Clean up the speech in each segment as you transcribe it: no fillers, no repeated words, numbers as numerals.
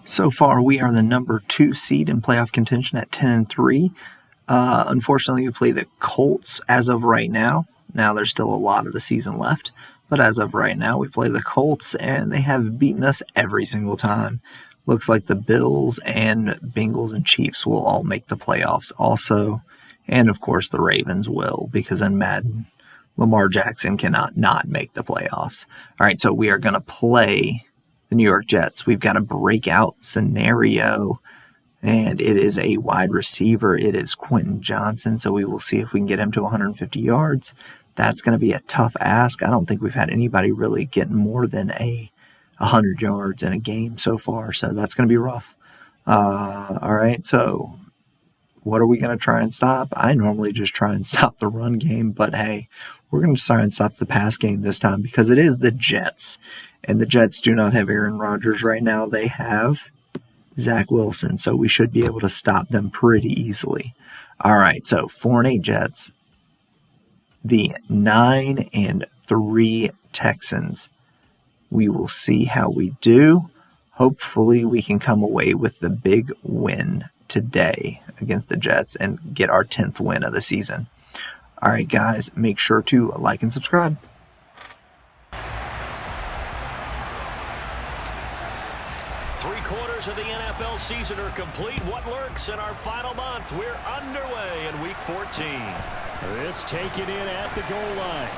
So far, we are the number 2 seed in playoff contention at 10-3. Unfortunately, we play the Colts as of right now. Now, there's still a lot of the season left, but as of right now, we play the Colts, and they have beaten us every single time. Looks like the Bills and Bengals and Chiefs will all make the playoffs also, and of course, the Ravens will, because in Madden, Lamar Jackson cannot not make the playoffs. All right, so we are going to play the New York Jets. We've got a breakout scenario, and it is a wide receiver. It is Quentin Johnson, so we will see if we can get him to 150 yards. That's going to be a tough ask. I don't think we've had anybody really get more than 100 yards in a game so far, so that's going to be rough. All right, so what are we going to try and stop? I normally just try and stop the run game, but hey, we're going to try and stop the pass game this time because it is the Jets, and the Jets do not have Aaron Rodgers right now. They have Zach Wilson, so we should be able to stop them pretty easily. All right, so 4-8 Jets, the 9-3 Texans. We will see how we do. Hopefully, we can come away with the big win today against the Jets and get our 10th win of the season. All right, guys, make sure to like and subscribe. Three-quarters of the NFL season are complete. What lurks in our final month? We're underway in Week 14. This taken in at the goal line.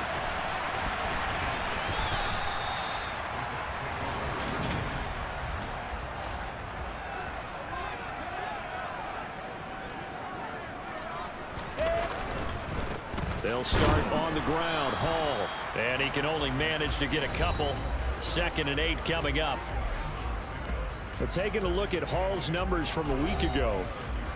They'll start on the ground. Hall. And he can only manage to get a couple. 2nd and 8 coming up. But taking a look at Hall's numbers from a week ago.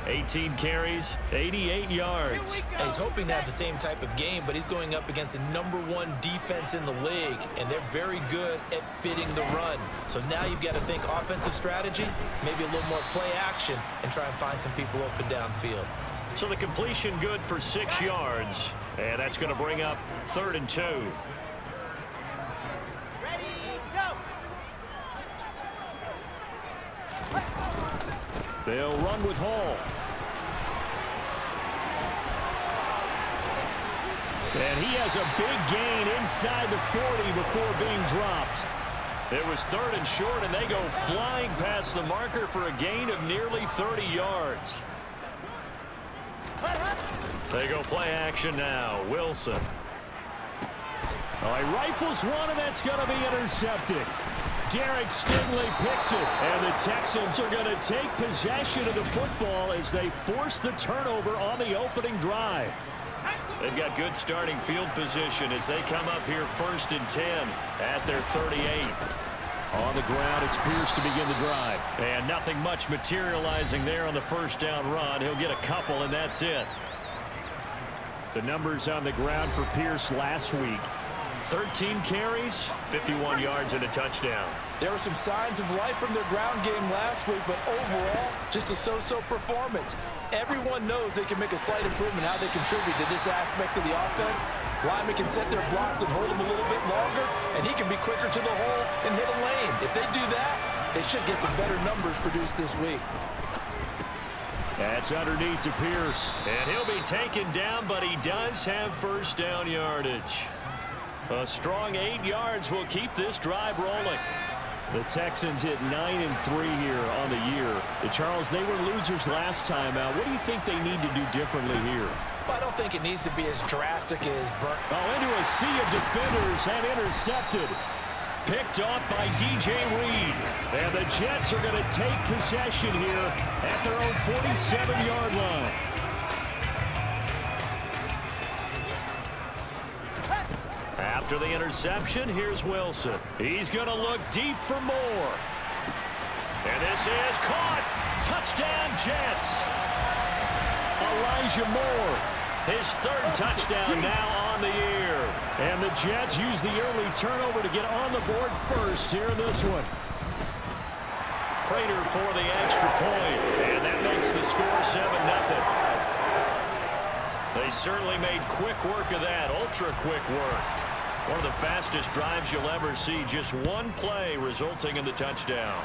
18 carries, 88 yards. He's hoping to have the same type of game, but he's going up against the #1 defense in the league, and they're very good at fitting the run. So now you've got to think offensive strategy, maybe a little more play action, and try and find some people open downfield. So the completion good for 6 yards, and that's going to bring up 3rd and 2. Ready, go! They'll run with Hall. And he has a big gain inside the 40 before being dropped. It was 3rd and short, and they go flying past the marker for a gain of nearly 30 yards. They go play action now. Wilson. Oh, he rifles one, and that's going to be intercepted. Derek Stingley picks it, and the Texans are going to take possession of the football as they force the turnover on the opening drive. They've got good starting field position as they come up here 1st and 10 at their 38. On the ground, it's Pierce to begin the drive. And nothing much materializing there on the 1st down run. He'll get a couple, and that's it. The numbers on the ground for Pierce last week. 13 carries, 51 yards, and a touchdown. There were some signs of life from their ground game last week, but overall, just a so-so performance. Everyone knows they can make a slight improvement how they contribute to this aspect of the offense. Linemen can set their blocks and hold them a little bit longer, and he can be quicker to the hole and hit a lane. If they do that, they should get some better numbers produced this week. That's underneath to Pierce. And he'll be taken down, but he does have 1st down yardage. A strong 8 yards will keep this drive rolling. The Texans hit 9-3 here on the year. Charles, they were losers last time out. What do you think they need to do differently here? Well, I don't think it needs to be as drastic as burnt. Oh, into a sea of defenders and intercepted. Picked off by DJ Reed. And the Jets are going to take possession here at their own 47-yard line. After the interception, here's Wilson. He's going to look deep for more. And this is caught. Touchdown, Jets. Elijah Moore. His 3rd touchdown now on the year. And the Jets use the early turnover to get on the board first here in this one. Prater for the extra point. And that makes the score 7-0. They certainly made quick work of that. Ultra quick work. One of the fastest drives you'll ever see. Just one play resulting in the touchdown.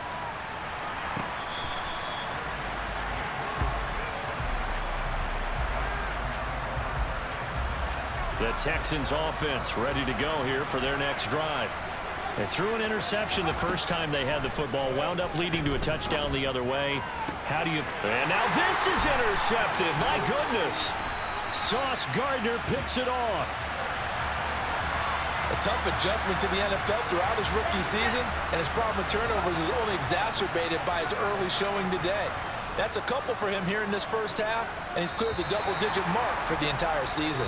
The Texans offense ready to go here for their next drive. They threw an interception the first time they had the football, wound up leading to a touchdown the other way. How do you... And now this is intercepted. My goodness. Sauce Gardner picks it off. A tough adjustment to the NFL throughout his rookie season, and his problem with turnovers is only exacerbated by his early showing today. That's a couple for him here in this first half, and he's cleared the double-digit mark for the entire season.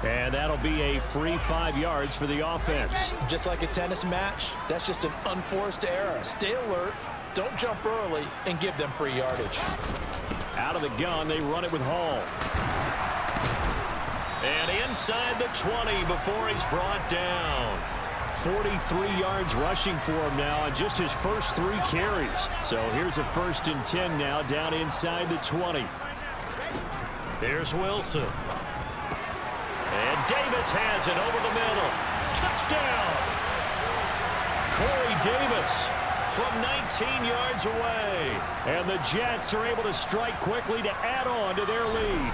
And that'll be a free 5 yards for the offense. Just like a tennis match, that's just an unforced error. Stay alert, don't jump early, and give them free yardage. Out of the gun, they run it with Hall. And inside the 20 before he's brought down. 43 yards rushing for him now on just his first 3 carries. So here's a 1st and 10 now down inside the 20. Here's Wilson. And Davis has it over the middle. Touchdown! Corey Davis from 19 yards away. And the Jets are able to strike quickly to add on to their lead.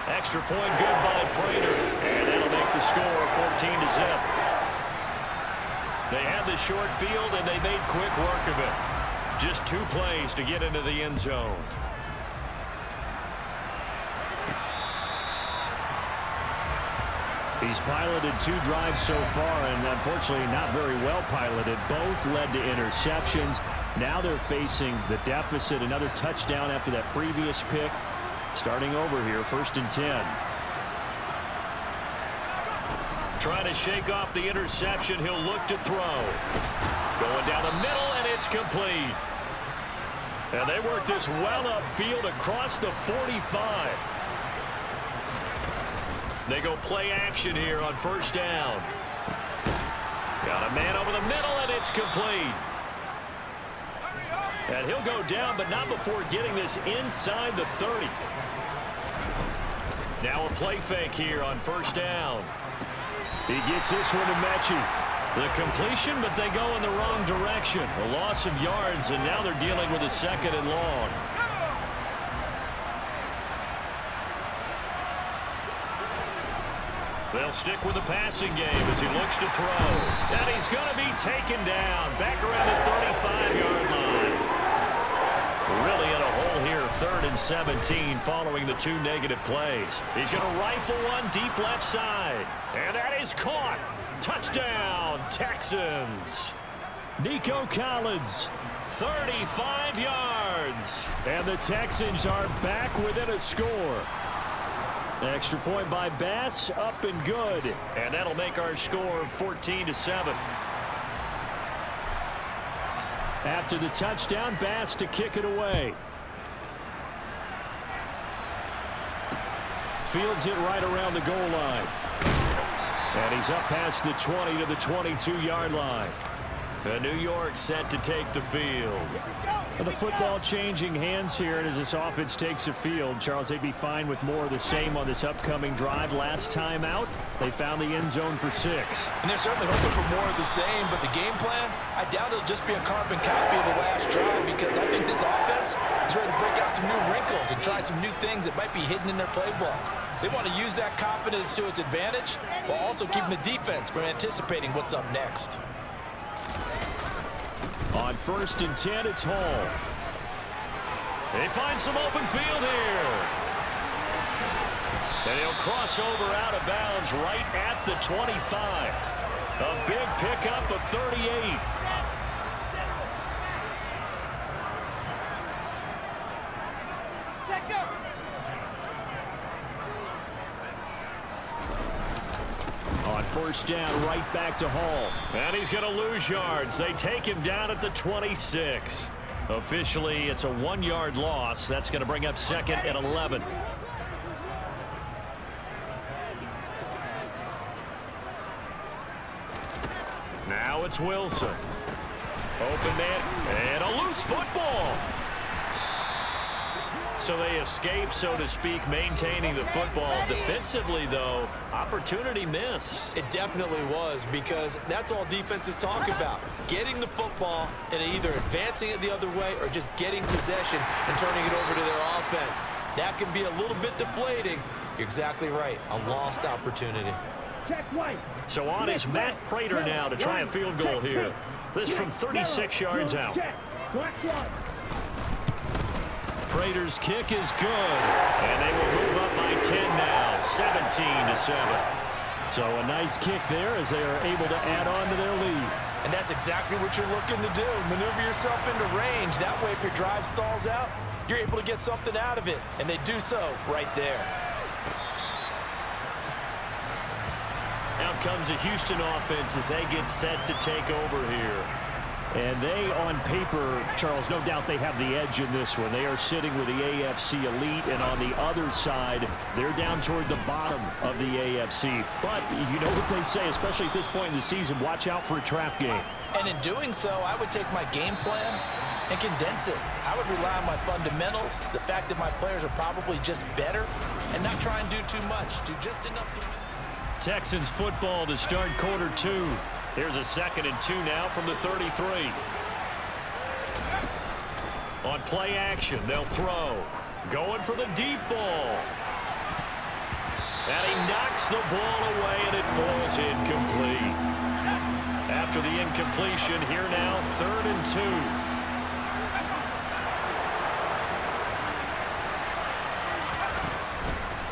Extra point good by Prater. And that'll make the score 14-0. They had the short field and they made quick work of it. Just 2 plays to get into the end zone. He's piloted 2 drives so far, and unfortunately not very well piloted. Both led to interceptions. Now they're facing the deficit. Another touchdown after that previous pick. Starting over here, 1st and 10. Trying to shake off the interception. He'll look to throw. Going down the middle, and it's complete. And they work this well upfield across the 45. They go play action here on 1st down. Got a man over the middle, and it's complete. And he'll go down, but not before getting this inside the 30. Now a play fake here on 1st down. He gets this one to Mechie. The completion, but they go in the wrong direction. A loss of yards, and now they're dealing with a 2nd and long. They'll stick with the passing game as he looks to throw. And he's going to be taken down back around the 35-yard line. Really in a hole here, 3rd and 17 following the 2 negative plays. He's going to rifle one deep left side. And that is caught. Touchdown, Texans. Nico Collins. 35 yards. And the Texans are back within a score. Extra point by Bass, up and good. And that'll make our score 14-7. After the touchdown, Bass to kick it away. Fields it right around the goal line. And he's up past the 20 to the 22-yard line. The New York set to take the field. And the football changing hands here, and as this offense takes the field, Charles, they'd be fine with more of the same on this upcoming drive. Last time out, they found the end zone for 6. And they're certainly hoping for more of the same, but the game plan, I doubt it'll just be a carbon copy of the last drive, because I think this offense is ready to break out some new wrinkles and try some new things that might be hidden in their playbook. They want to use that confidence to its advantage, while also keeping the defense from anticipating what's up next. On 1st and 10, it's Hall. They find some open field here. And he'll cross over out of bounds right at the 25. A big pickup of 38. On 1st down, right back to Hall. And he's going to lose yards. They take him down at the 26. Officially, it's a 1-yard loss. That's going to bring up 2nd and 11. Now it's Wilson. Open man, and a loose football. So they escape, so to speak, maintaining the football. Defensively, though, opportunity miss. It definitely was, because that's all defenses talk about. Getting the football and either advancing it the other way or just getting possession and turning it over to their offense. That can be a little bit deflating. You're exactly right. A lost opportunity. So on is Matt Prater now to try a field goal here. This from 36 yards out. Prater's kick is good, and they will move up by 10 now, 17-7. So a nice kick there as they are able to add on to their lead. And that's exactly what you're looking to do. Maneuver yourself into range. That way, if your drive stalls out, you're able to get something out of it. And they do so right there. Out comes a Houston offense as they get set to take over here. And they, on paper, Charles, no doubt they have the edge in this one. They are sitting with the AFC elite, and on the other side, they're down toward the bottom of the AFC. But you know what they say, especially at this point in the season, watch out for a trap game. And in doing so, I would take my game plan and condense it. I would rely on my fundamentals, the fact that my players are probably just better, and not try and do too much, do just enough to win. Texans football to start quarter 2. Here's a 2nd and 2 now from the 33. On play action, they'll throw. Going for the deep ball. And he knocks the ball away, and it falls incomplete. After the incompletion, here now, 3rd and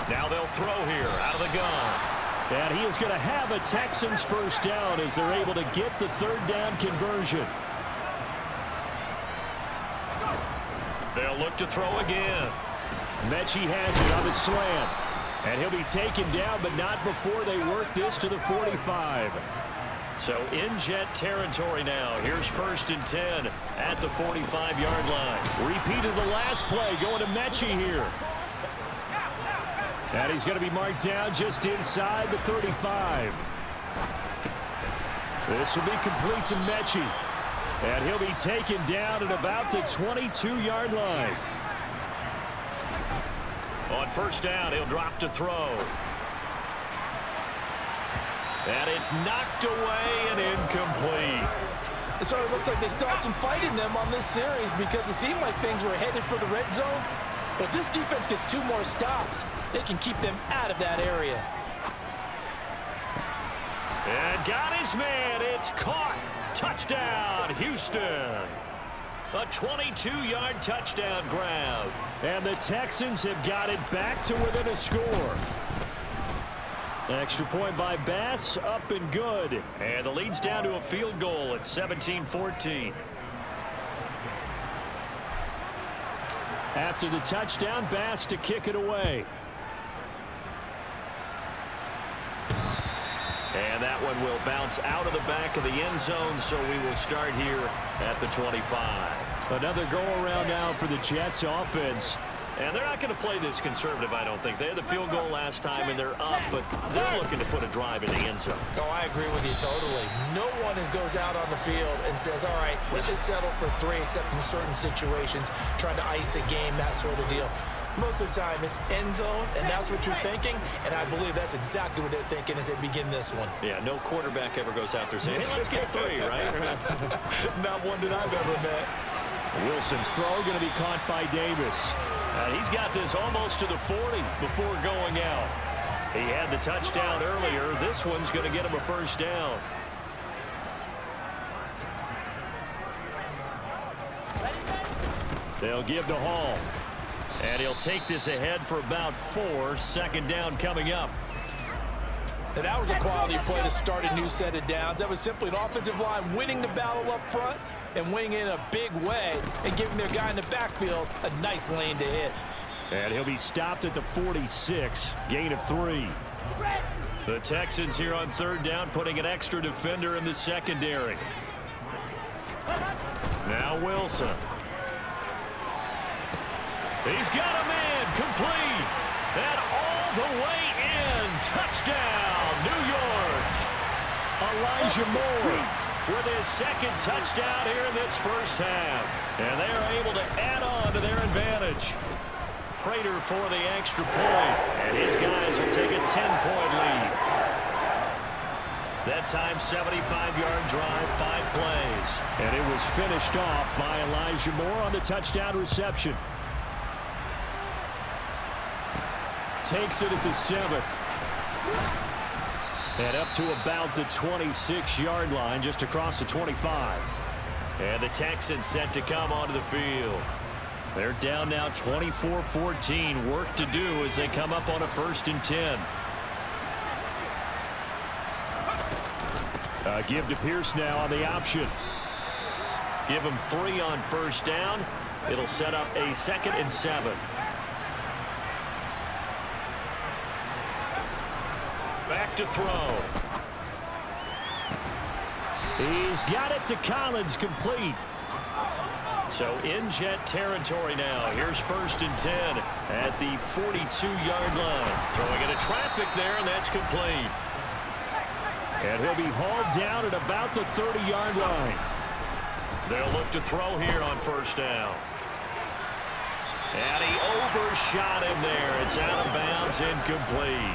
2. Now they'll throw here out of the gun. And he is going to have a Texans first down as they're able to get the 3rd down conversion. They'll look to throw again. Mechie has it on the slant. And he'll be taken down, but not before they work this to the 45. So in jet territory now. Here's 1st and 10 at the 45-yard line. Repeated the last play, going to Mechie here. And he's going to be marked down just inside the 35. This will be complete to Mechie. And he'll be taken down at about the 22-yard line. On 1st down, he'll drop to throw. And it's knocked away and incomplete. It sort of looks like they still have some fight in them on this series, because it seemed like things were headed for the red zone. But if this defense gets 2 more stops, they can keep them out of that area. And got his man. It's caught. Touchdown, Houston. A 22-yard touchdown grab. And the Texans have got it back to within a score. Extra point by Bass, up and good. And the lead's down to a field goal at 17-14. After the touchdown, Bass to kick it away. And that one will bounce out of the back of the end zone, so we will start here at the 25. Another go-around now for the Jets offense. And they're not going to play this conservative, I don't think. They had the field goal last time, and they're up, but they're looking to put a drive in the end zone. Oh, I agree with you totally. No one goes out on the field and says, all right, let's just settle for 3, except in certain situations, trying to ice a game, that sort of deal. Most of the time, it's end zone, and that's what you're thinking, and I believe that's exactly what they're thinking as they begin this one. Yeah, no quarterback ever goes out there saying, hey, let's get 3, right? Not one that I've ever met. Wilson's throw going to be caught by Davis. He's got this almost to the 40 before going out. He had the touchdown earlier. This one's going to get him a first down. They'll give to Hall. And he'll take this ahead for about 4. 2nd down coming up. And that was a quality play to start a new set of downs. That was simply an offensive line winning the battle up front and winning in a big way and giving their guy in the backfield a nice lane to hit. And he'll be stopped at the 46. Gain of 3. The Texans here on 3rd down, putting an extra defender in the secondary. Now Wilson. He's got a man complete. And all the way in. Touchdown, New York. Elijah Moore with his 2nd touchdown here in this first half. And they are able to add on to their advantage. Prater for the extra point, and his guys will take a 10-point lead. That time, 75-yard drive, 5 plays. And it was finished off by Elijah Moore on the touchdown reception. Takes it at the 7. And up to about the 26-yard line, just across the 25. And the Texans set to come onto the field. They're down now 24-14. Work to do as they come up on a 1st and 10. Give to Pierce now on the option. Give him 3 on 1st down. It'll set up a 2nd and 7. Back to throw. He's got it to Collins, complete. So in jet territory now. Here's 1st and 10 at the 42-yard line. Throwing into traffic there, and that's complete. And he'll be hauled down at about the 30-yard line. They'll look to throw here on 1st down. And he overshot him there. It's out of bounds, incomplete.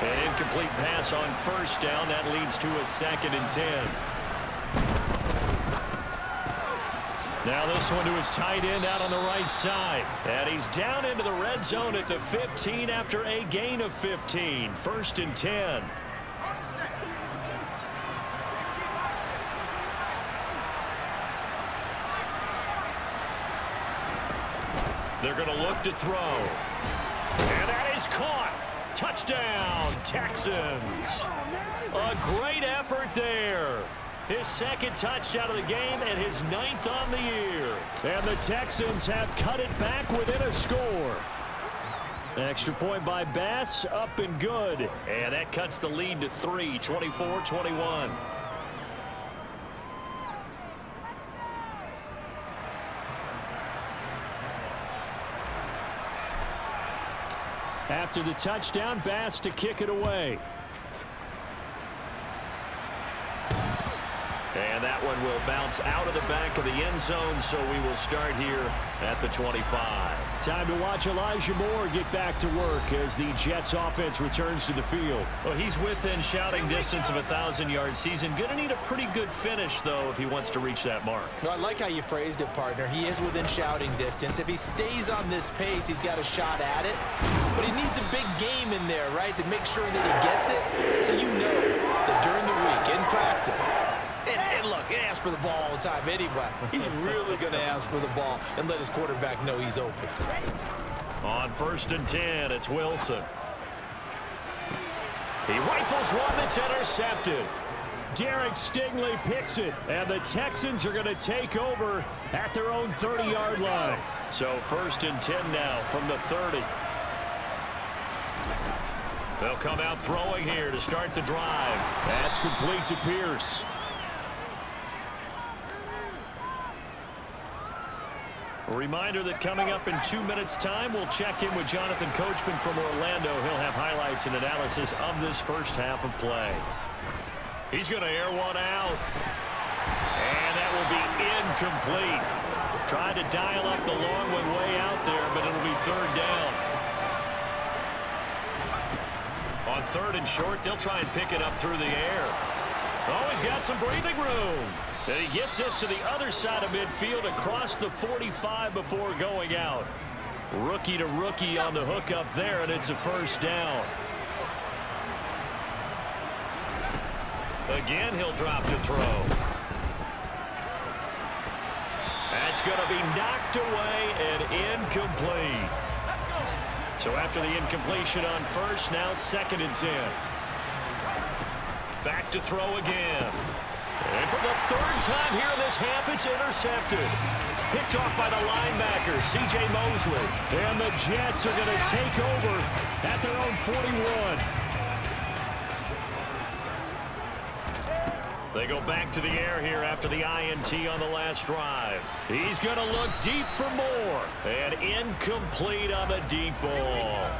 An incomplete pass on 1st down. That leads to a 2nd and 10. Now this one to his tight end out on the right side. And he's down into the red zone at the 15 after a gain of 15. 1st and 10. They're going to look to throw. And that is caught. Touchdown, Texans. A great effort there. His 2nd touchdown of the game and his 9th on the year. And the Texans have cut it back within a score. Extra point by Bass, up and good. And that cuts the lead to 3, 24-21. After the touchdown, Bass to kick it away. And that one will bounce out of the back of the end zone, so we will start here at the 25. Time to watch Elijah Moore get back to work as the Jets offense returns to the field. Well, he's within shouting distance of a 1,000-yard season. Going to need a pretty good finish, though, if he wants to reach that mark. Well, I like how you phrased it, partner. He is within shouting distance. If he stays on this pace, he's got a shot at it. But he needs a big game in there, right, to make sure that he gets it. So you know that during the week, in practice, and look, he asks for the ball all the time anyway. He's really going to ask for the ball and let his quarterback know he's open. On 1st and 10, it's Wilson. He rifles one that's intercepted. Derek Stingley picks it, and the Texans are going to take over at their own 30-yard line. So 1st and 10 now from the 30. They'll come out throwing here to start the drive. That's complete to Pierce. A reminder that coming up in 2 minutes' time, we'll check in with Jonathan Coachman from Orlando. He'll have highlights and analysis of this first half of play. He's going to air one out. And that will be incomplete. Tried to dial up the long one way out there, but it'll be 3rd down. On 3rd and short, they'll try and pick it up through the air. Oh, he's got some breathing room. And he gets us to the other side of midfield across the 45 before going out. Rookie to rookie on the hook up there, and it's a 1st down. Again, he'll drop to throw. That's going to be knocked away and incomplete. So after the incompletion on 1st, now 2nd and 10. Back to throw again. And for the 3rd time here in this half, it's intercepted. Picked off by the linebacker, C.J. Mosley. And the Jets are going to take over at their own 41. They go back to the air here after the INT on the last drive. He's going to look deep for more. And incomplete on the deep ball.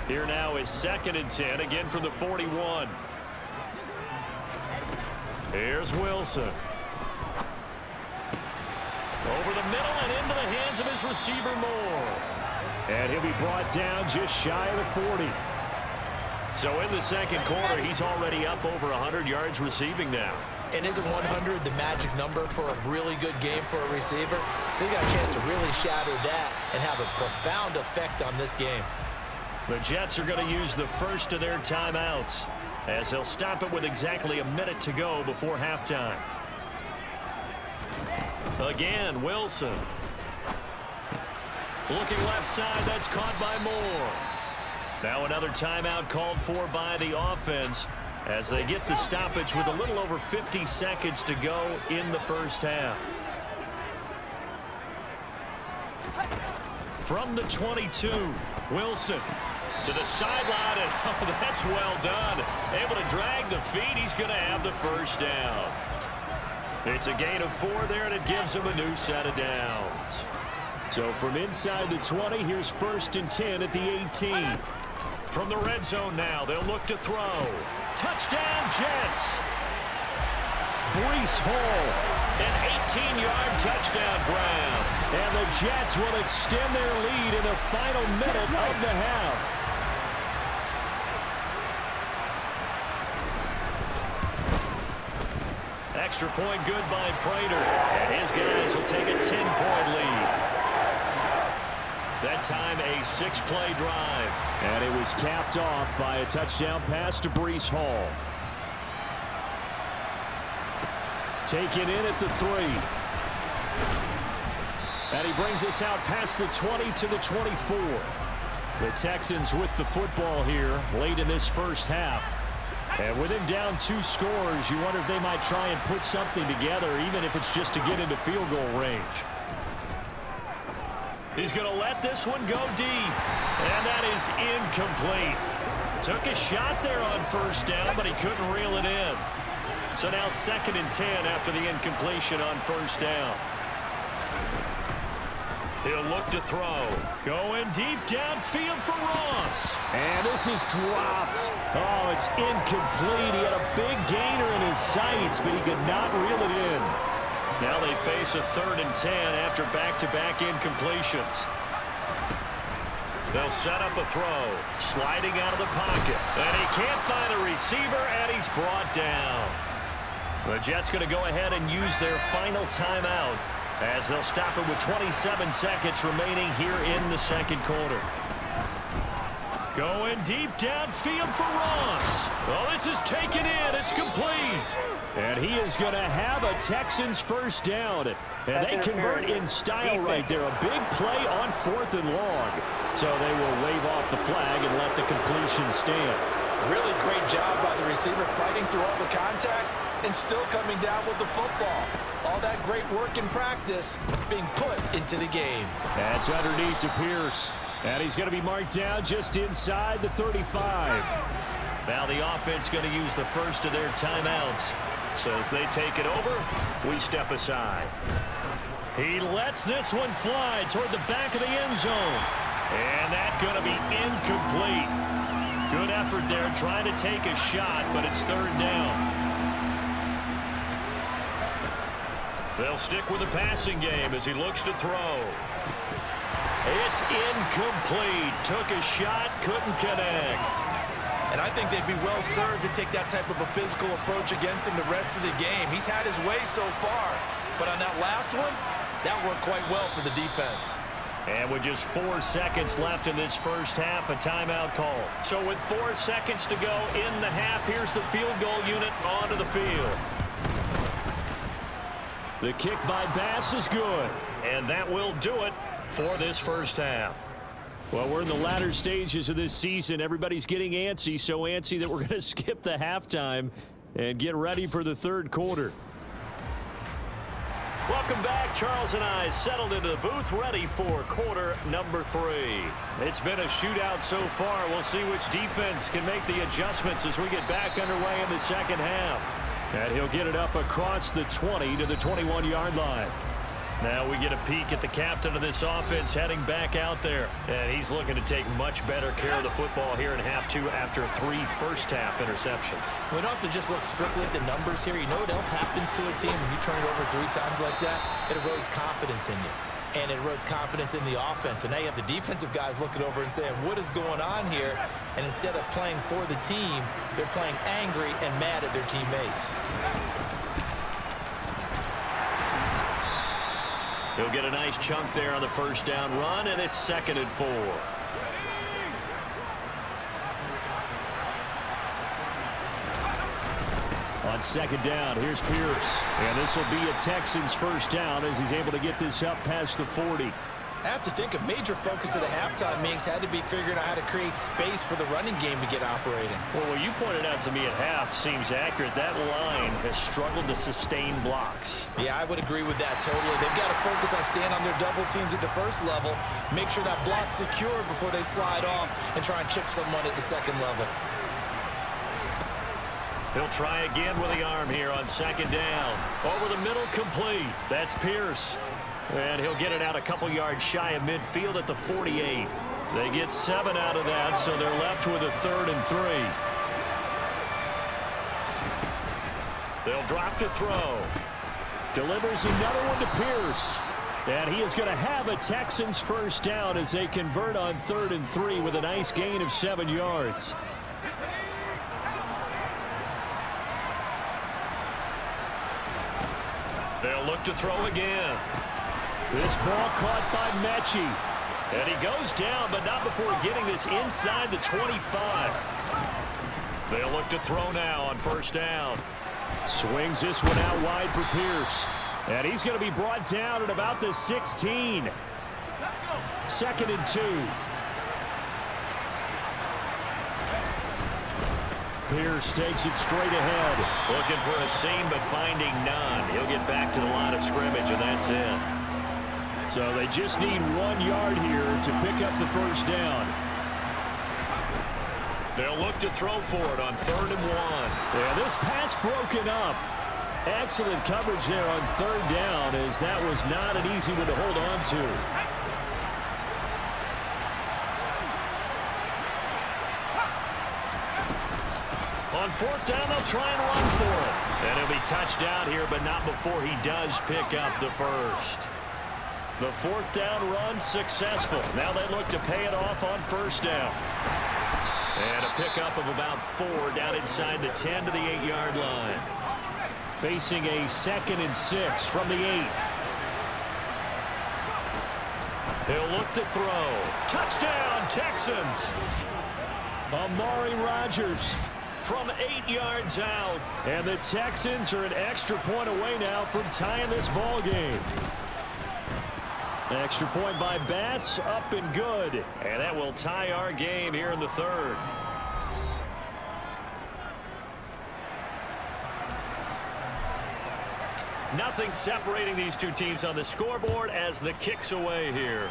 Here now is 2nd and 10, again from the 41. Here's Wilson. Over the middle and into the hands of his receiver Moore. And he'll be brought down just shy of the 40. So in the second quarter, he's already up over 100 yards receiving now. And isn't 100 the magic number for a really good game for a receiver? So he got a chance to really shatter that and have a profound effect on this game. The Jets are going to use the first of their timeouts as they'll stop it with exactly a minute to go before halftime. Again, Wilson. Looking left side, that's caught by Moore. Now another timeout called for by the offense as they get the stoppage with a little over 50 seconds to go in the first half. From the 22, Wilson to the sideline, and oh, that's well done. Able to drag the feet. He's going to have the first down. It's a gain of 4 there, and it gives him a new set of downs. So from inside the 20, here's 1st and 10 at the 18. From the red zone now, they'll look to throw. Touchdown, Jets. Breece Hall. An 18-yard touchdown, Brown. And the Jets will extend their lead in the final minute of the half. Extra point good by Prater. And his guys will take a 10-point lead. That time a 6-play drive. And it was capped off by a touchdown pass to Breece Hall. Taken in at the 3. And he brings us out past the 20 to the 24. The Texans with the football here late in this first half. And with him down 2 scores, you wonder if they might try and put something together, even if it's just to get into field goal range. He's going to let this one go deep. And that is incomplete. Took a shot there on first down, but he couldn't reel it in. So now 2nd and 10 after the incompletion on first down. He'll look to throw. Going deep downfield for Ross. And this is dropped. Oh, it's incomplete. He had a big gainer in his sights, but he could not reel it in. Now they face a 3rd and 10 after back-to-back incompletions. They'll set up a throw. Sliding out of the pocket. And he can't find a receiver, and he's brought down. The Jets going to go ahead and use their final timeout as they'll stop it with 27 seconds remaining here in the second quarter. Going deep downfield for Ross. Oh, this is taken in. It's complete. And he is going to have a Texans first down. And they convert in style right there. A big play on 4th and long. So they will wave off the flag and let the completion stand. Really great job by the receiver fighting through all the contact and still coming down with the football. All that great work in practice being put into the game. That's underneath to Pierce. And he's going to be marked down just inside the 35. Now the offense going to use the first of their timeouts. So as they take it over, we step aside. He lets this one fly toward the back of the end zone. And that's going to be incomplete. Good effort there trying to take a shot, but it's 3rd down. They'll stick with the passing game as he looks to throw. It's incomplete. Took a shot, couldn't connect. And I think they'd be well served to take that type of a physical approach against him the rest of the game. He's had his way so far, but on that last one, that worked quite well for the defense. And with just 4 seconds left in this first half, a timeout call. So with 4 seconds to go in the half, here's the field goal unit onto the field. The kick by Bass is good. And that will do it for this first half. Well, we're in the latter stages of this season. Everybody's getting antsy, so antsy that we're going to skip the halftime and get ready for the third quarter. Welcome back. Charles and I settled into the booth ready for quarter number 3. It's been a shootout so far. We'll see which defense can make the adjustments as we get back underway in the second half. And he'll get it up across the 20 to the 21-yard line. Now we get a peek at the captain of this offense heading back out there. And he's looking to take much better care of the football here in half 2 after 3 first-half interceptions. We don't have to just look strictly at the numbers here. You know what else happens to a team when you turn it over 3 times like that? It erodes confidence in you. and it erodes confidence in the offense. So now you have the defensive guys looking over and saying, what is going on here? And instead of playing for the team, they're playing angry and mad at their teammates. He'll get a nice chunk there on the first down run, and it's 2nd and 4. On 2nd down, here's Pierce. And this will be a Texans first down as he's able to get this up past the 40. I have to think a major focus at a halftime meetings had to be figuring out how to create space for the running game to get operating. Well, what you pointed out to me at half seems accurate. That line has struggled to sustain blocks. Yeah, I would agree with that totally. They've got to focus on staying on their double teams at the first level, make sure that block's secured before they slide off and try and chip someone at the second level. He'll try again with the arm here on 2nd down. Over the middle, complete. That's Pierce. And he'll get it out a couple yards shy of midfield at the 48. They get 7 out of that, so they're left with a 3rd and 3. They'll drop to throw. Delivers another one to Pierce. And he is going to have a Texans first down as they convert on 3rd and 3 with a nice gain of 7 yards. They'll look to throw again. This ball caught by Mechie. And he goes down, but not before getting this inside the 25. They'll look to throw now on first down. Swings this one out wide for Pierce. And he's going to be brought down at about the 16. 2nd and 2. Pierce takes it straight ahead. Looking for a seam, but finding none. He'll get back to the line of scrimmage, and that's it. So they just need 1 yard here to pick up the first down. They'll look to throw for it on 3rd and 1. Yeah, this pass broken up. Excellent coverage there on 3rd down, as that was not an easy one to hold on to. On 4th down, they'll try and run for it. And he'll be touched down here, but not before he does pick up the first. The 4th down run successful. Now they look to pay it off on first down. And a pickup of about 4 down inside the 10 to the 8-yard line. Facing a 2nd and 6 from the 8. He'll look to throw. Touchdown, Texans! Amari Rodgers from 8 yards out. And the Texans are an extra point away now from tying this ball game. Extra point by Bass, up and good. And that will tie our game here in the 3rd. Nothing separating these two teams on the scoreboard as the kick's away here.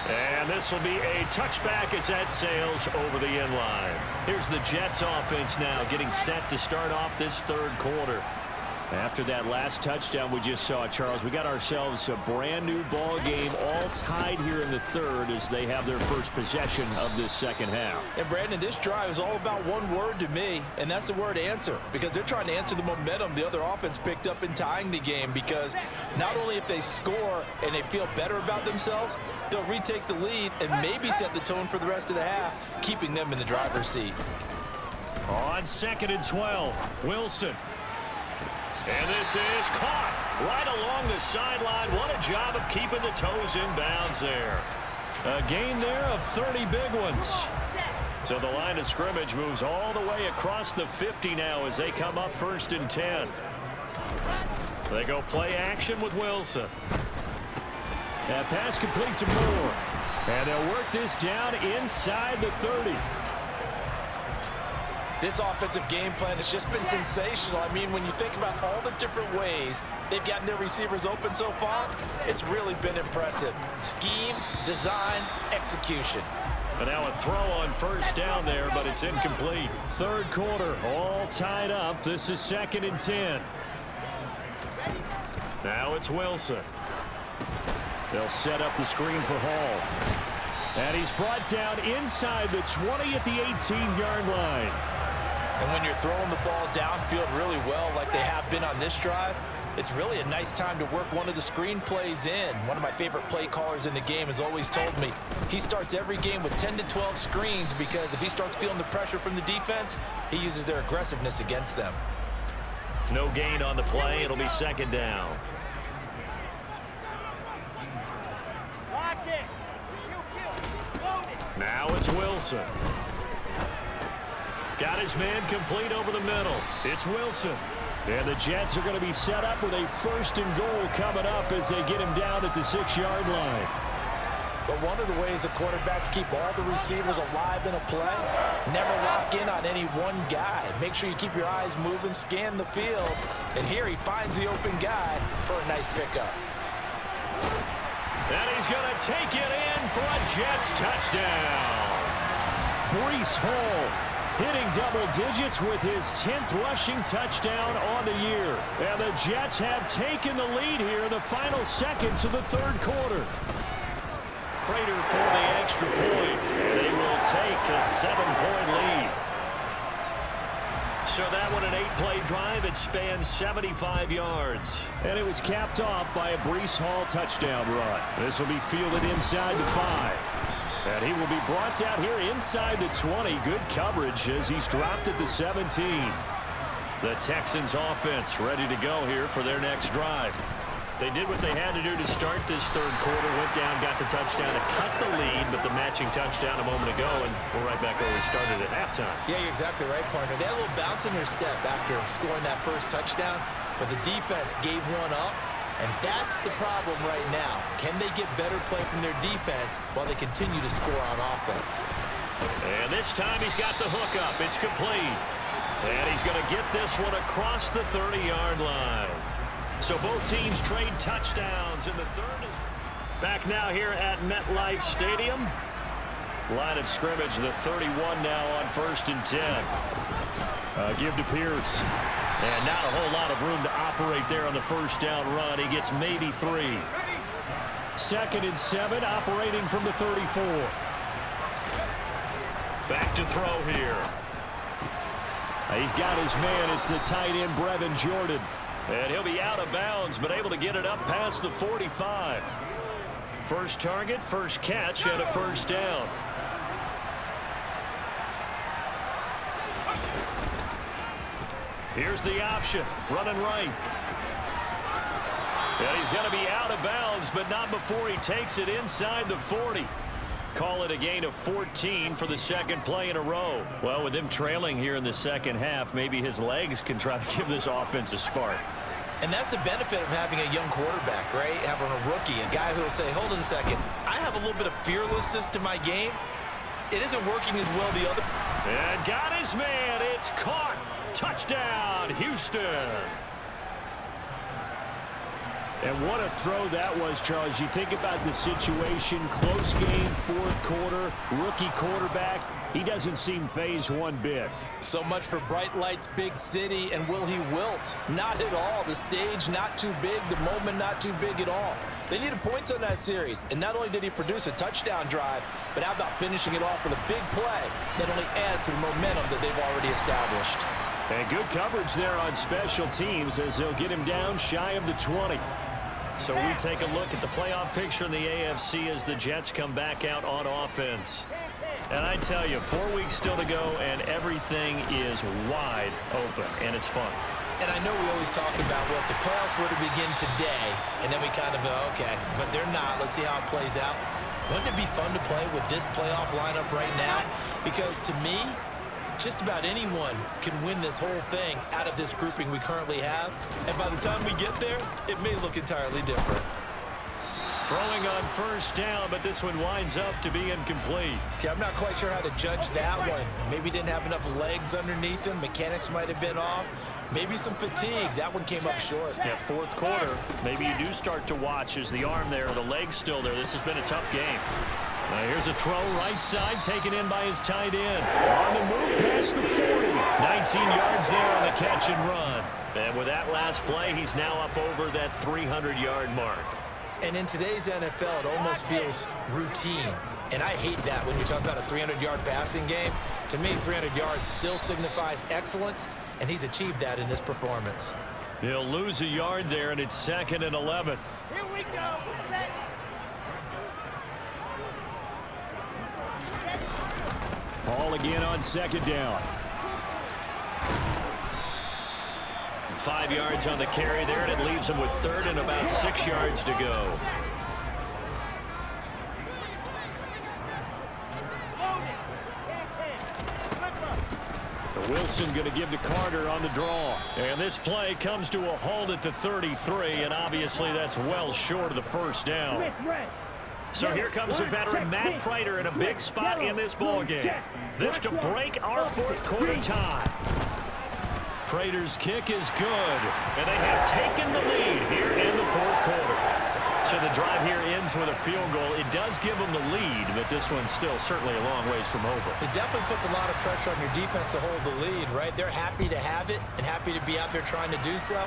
And this will be a touchback as that sails over the end line. Here's the Jets offense now getting set to start off this 3rd quarter. After that last touchdown we just saw, Charles, we got ourselves a brand new ball game, all tied here in the 3rd as they have their first possession of this 2nd half. And Brandon, this drive is all about one word to me, and that's the word answer, because they're trying to answer the momentum the other offense picked up in tying the game, because not only if they score and they feel better about themselves, they'll retake the lead and maybe set the tone for the rest of the half, keeping them in the driver's seat. On 2nd and 12, Wilson. And this is caught right along the sideline. What a job of keeping the toes in bounds there. A gain there of 30 big ones. So the line of scrimmage moves all the way across the 50 now as they come up 1st and 10. They go play action with Wilson. That pass complete to Moore. And they'll work this down inside the 30. This offensive game plan has just been sensational. I mean, when you think about all the different ways they've gotten their receivers open so far, it's really been impressive. Scheme, design, execution. And now a throw on 1st down there, but it's incomplete. 3rd quarter, all tied up. This is 2nd and 10. Now it's Wilson. They'll set up the screen for Hall. And he's brought down inside the 20 at the 18-yard line. And when you're throwing the ball downfield really well like they have been on this drive, It's really a nice time to work one of the screen plays in. One of my favorite play callers in the game has always told me he starts every game with 10 to 12 screens because if he starts feeling the pressure from the defense, he uses their aggressiveness against them. No gain on the play. It'll be second down. Now it's Wilson. Got his man complete over the middle. It's Wilson. And the Jets are going to be set up with a 1st and goal coming up as they get him down at the 6-yard line. But one of the ways the quarterbacks keep all the receivers alive in a play, never lock in on any one guy. Make sure you keep your eyes moving, scan the field. And here he finds the open guy for a nice pickup. And he's going to take it in for a Jets touchdown. Breece Hall hitting double digits with his 10th rushing touchdown on the year. And the Jets have taken the lead here in the final seconds of the 3rd quarter. Prater for the extra point. And they will take a 7-point lead. So that one, an 8-play drive. It spans 75 yards. And it was capped off by a Breece Hall touchdown run. This will be fielded inside the 5. And he will be brought down here inside the 20. Good coverage as he's dropped at the 17. The Texans offense ready to go here for their next drive. They did what they had to do to start this 3rd quarter. Went down, got the touchdown to cut the lead, but the matching touchdown a moment ago, and we're right back where we started at halftime. Yeah, you're exactly right, partner. They had a little bounce in their step after scoring that first touchdown, but the defense gave one up, and that's the problem right now. Can they get better play from their defense while they continue to score on offense? And this time he's got the hook up. It's complete. And he's going to get this one across the 30-yard line. So both teams trade touchdowns in the 3rd. Back now here at MetLife Stadium. Line of scrimmage, the 31 now on 1st and 10. Give to Pierce. And not a whole lot of room to operate there on the 1st down run. He gets maybe 3. 2nd and 7, operating from the 34. Back to throw here. He's got his man. It's the tight end, Brevin Jordan. And he'll be out of bounds, but able to get it up past the 45. First target, first catch, and a 1st down. Here's the option, running right. And he's going to be out of bounds, but not before he takes it inside the 40. Call it a gain of 14 for the 2nd play in a row. Well, with him trailing here in the 2nd half, maybe his legs can try to give this offense a spark. And that's the benefit of having a young quarterback, right? Having a rookie, a guy who will say, hold on a second, I have a little bit of fearlessness to my game. It isn't working as well the other. And got his man. It's caught. Touchdown, Houston. And what a throw that was, Charles. You think about the situation, close game, 4th quarter, rookie quarterback. He doesn't seem phased one bit. So much for bright lights, big city, and will he wilt? Not at all. The stage not too big, the moment not too big at all. They needed points on that series, and not only did he produce a touchdown drive, but how about finishing it off with a big play that only adds to the momentum that they've already established. And good coverage there on special teams as they'll get him down shy of the 20. So we take a look at the playoff picture in the AFC as the Jets come back out on offense. And I tell you, 4 weeks still to go, and everything is wide open, and it's fun. And I know we always talk about, well, if the playoffs were to begin today, and then we kind of go, okay, but they're not. Let's see how it plays out. Wouldn't it be fun to play with this playoff lineup right now? Because to me, just about anyone can win this whole thing out of this grouping we currently have. And by the time we get there, it may look entirely different. Throwing on 1st down, but this one winds up to be incomplete. Okay, I'm not quite sure how to judge that one. Maybe didn't have enough legs underneath him. Mechanics might have been off. Maybe some fatigue. That one came up short. Yeah, 4th quarter. Maybe you do start to watch as the arm there, the leg's still there. This has been a tough game. Here's a throw right side taken in by his tight end. On the move past the 40. 19 yards there on the catch and run. And with that last play, he's now up over that 300-yard mark. And in today's NFL, it almost feels routine. And I hate that when you talk about a 300-yard passing game. To me, 300 yards still signifies excellence, and he's achieved that in this performance. He'll lose a yard there, and it's 2nd and 11. Here we go. Set. Ball again on 2nd down. 5 yards on the carry there, and it leaves him with 3rd and about 6 yards to go. Wilson going to give to Carter on the draw. And this play comes to a halt at the 33, and obviously that's well short of the first down. So here comes the veteran Matt Prater in a big spot in this ballgame. This to break our 4th quarter tie. Prater's kick is good. And they have taken the lead here in the 4th quarter. So the drive here ends with a field goal. It does give them the lead, but this one's still certainly a long ways from over. It definitely puts a lot of pressure on your defense to hold the lead, right? They're happy to have it and happy to be out there trying to do so.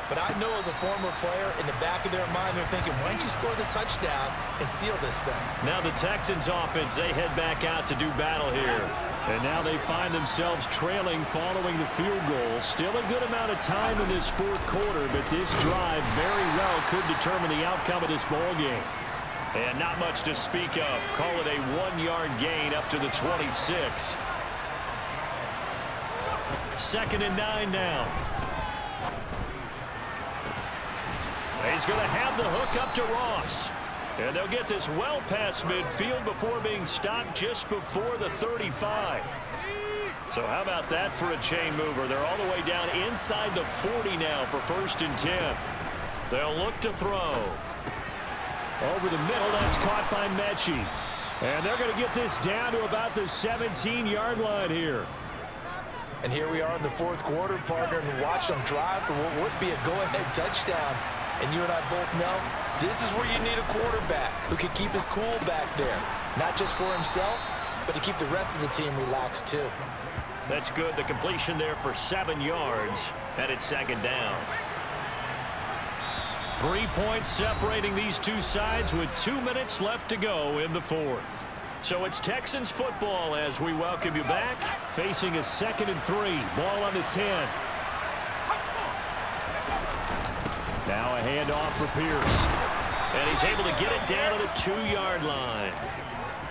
But I know as a former player, in the back of their mind, they're thinking, why don't you score the touchdown and seal this thing? Now the Texans offense, they head back out to do battle here. And now they find themselves trailing following the field goal. Still a good amount of time in this 4th quarter, but this drive very well could determine the outcome of this ball game. And not much to speak of. Call it a 1-yard gain up to the 26. 2nd and 9 now. He's going to have the hook up to Ross. And they'll get this well past midfield before being stopped just before the 35. So how about that for a chain mover? They're all the way down inside the 40 now for 1st and 10. They'll look to throw. Over the middle, that's caught by Mechie. And they're going to get this down to about the 17-yard line here. And here we are in the 4th quarter, partner, and watch them drive for what would be a go-ahead touchdown. And you and I both know this is where you need a quarterback who can keep his cool back there. Not just for himself, but to keep the rest of the team relaxed too. That's good. The completion there for 7 yards, and it's 2nd down. 3 points separating these two sides with 2 minutes left to go in the 4th. So it's Texans football as we welcome you back. Facing a 2nd and 3. Ball on the 10. Now a handoff for Pierce. And he's able to get it down to the 2-yard line.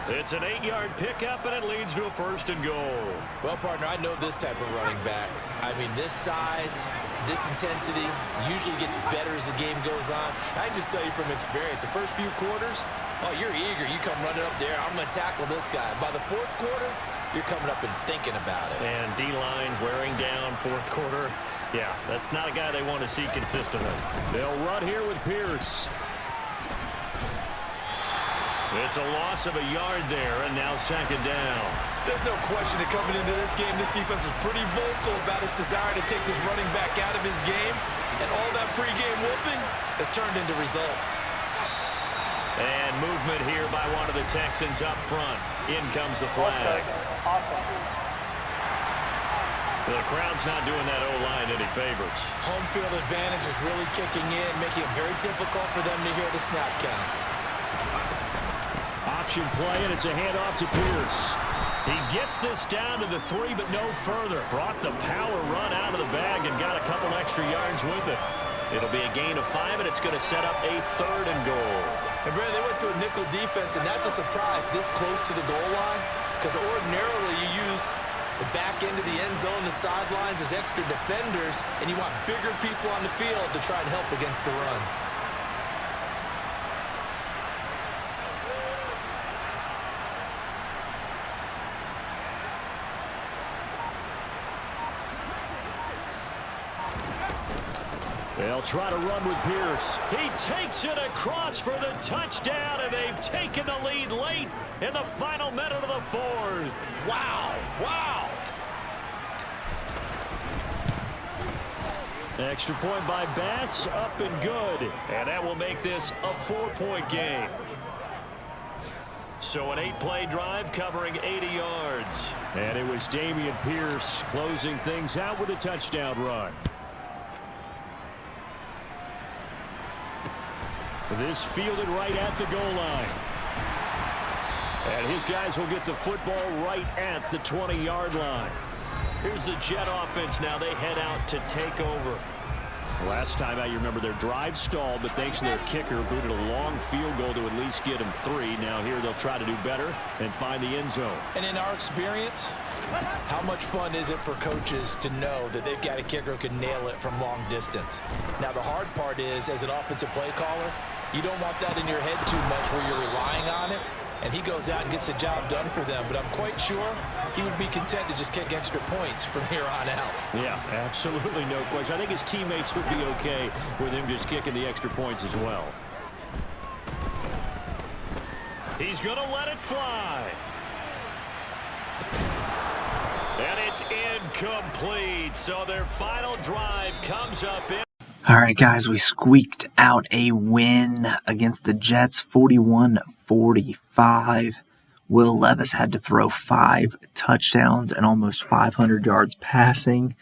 It's an 8-yard pickup, and it leads to a 1st and goal. Well, partner, I know this type of running back. I mean, this size, this intensity usually gets better as the game goes on. I just tell you from experience, the first few quarters, oh, you're eager. You come running up there, I'm going to tackle this guy. By the 4th quarter, you're coming up and thinking about it. And D-line wearing down 4th quarter. Yeah, that's not a guy they want to see consistently. They'll run here with Pierce. It's a loss of a yard there, and now 2nd down. There's no question that coming into this game, this defense was pretty vocal about its desire to take this running back out of his game. And all that pregame whooping has turned into results. And movement here by one of the Texans up front. In comes the flag. The crowd's not doing that O-line any favors. Home field advantage is really kicking in, making it very difficult for them to hear the snap count. Option play, and it's a handoff to Pierce. He gets this down to the 3, but no further. Brought the power run out of the bag and got a couple extra yards with it. It'll be a gain of 5, and it's going to set up a 3rd and goal. And Brad, they went to a nickel defense, and that's a surprise this close to the goal line, because ordinarily you use the back end of the end zone, the sidelines as extra defenders, and you want bigger people on the field to try and help against the run. They'll try to run with Pierce. He takes it across for the touchdown, and they've taken the lead late in the final minute of the 4th. Wow! Wow! Extra point by Bass, up and good. And that will make this a 4-point game. So an 8-play drive covering 80 yards. And it was Damian Pierce closing things out with a touchdown run. This fielded right at the goal line. And his guys will get the football right at the 20-yard line. Here's the Jet offense now. They head out to take over. Last time out, you remember their drive stalled, but thanks to their kicker, booted a long field goal to at least get them 3. Now here they'll try to do better and find the end zone. And in our experience, how much fun is it for coaches to know that they've got a kicker who can nail it from long distance? Now the hard part is, as an offensive play caller, you don't want that in your head too much where you're relying on it. And he goes out and gets the job done for them. But I'm quite sure he would be content to just kick extra points from here on out. Yeah, absolutely no question. I think his teammates would be okay with him just kicking the extra points as well. He's going to let it fly. And it's incomplete. So their final drive comes up in. All right, guys, we squeaked out a win against the Jets, 41-45. Will Levis had to throw 5 touchdowns and almost 500 yards passing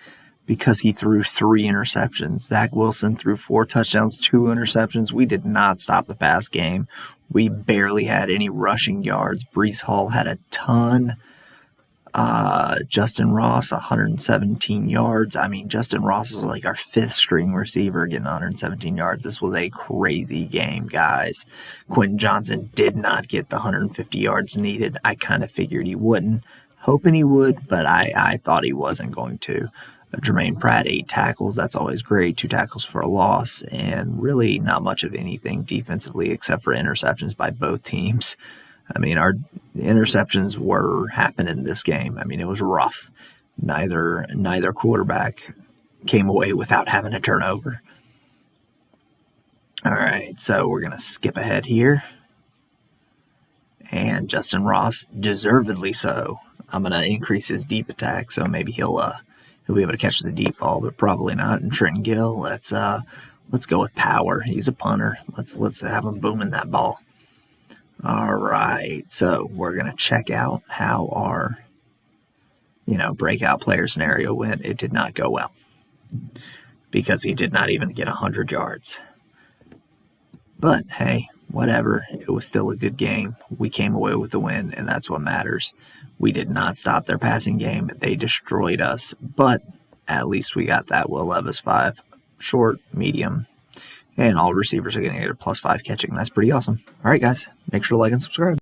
because he threw 3 interceptions. Zach Wilson threw 4 touchdowns, 2 interceptions. We did not stop the pass game. We barely had any rushing yards. Breece Hall had a ton. Justin Ross, 117 yards. I mean, Justin Ross is like our 5th string receiver getting 117 yards. This was a crazy game, guys. Quentin Johnson did not get the 150 yards needed. I kind of figured he wouldn't. Hoping he would, but I thought he wasn't going to. Jermaine Pratt, 8 tackles. That's always great. 2 tackles for a loss. And really not much of anything defensively except for interceptions by both teams. I mean, our interceptions were happening in this game. I mean, it was rough. Neither quarterback came away without having a turnover. All right, so we're going to skip ahead here. And Justin Ross, deservedly so. I'm going to increase his deep attack, so maybe he'll be able to catch the deep ball, but probably not. And Trenton Gill, let's go with power. He's a punter. Let's have him booming that ball. All right, so we're going to check out how our, breakout player scenario went. It did not go well because he did not even get 100 yards. But, hey, whatever. It was still a good game. We came away with the win, and that's what matters. We did not stop their passing game. They destroyed us, but at least we got that Will Levis 5, short, medium, and all receivers are going to get a +5 catching. That's pretty awesome. All right, guys, make sure to like and subscribe.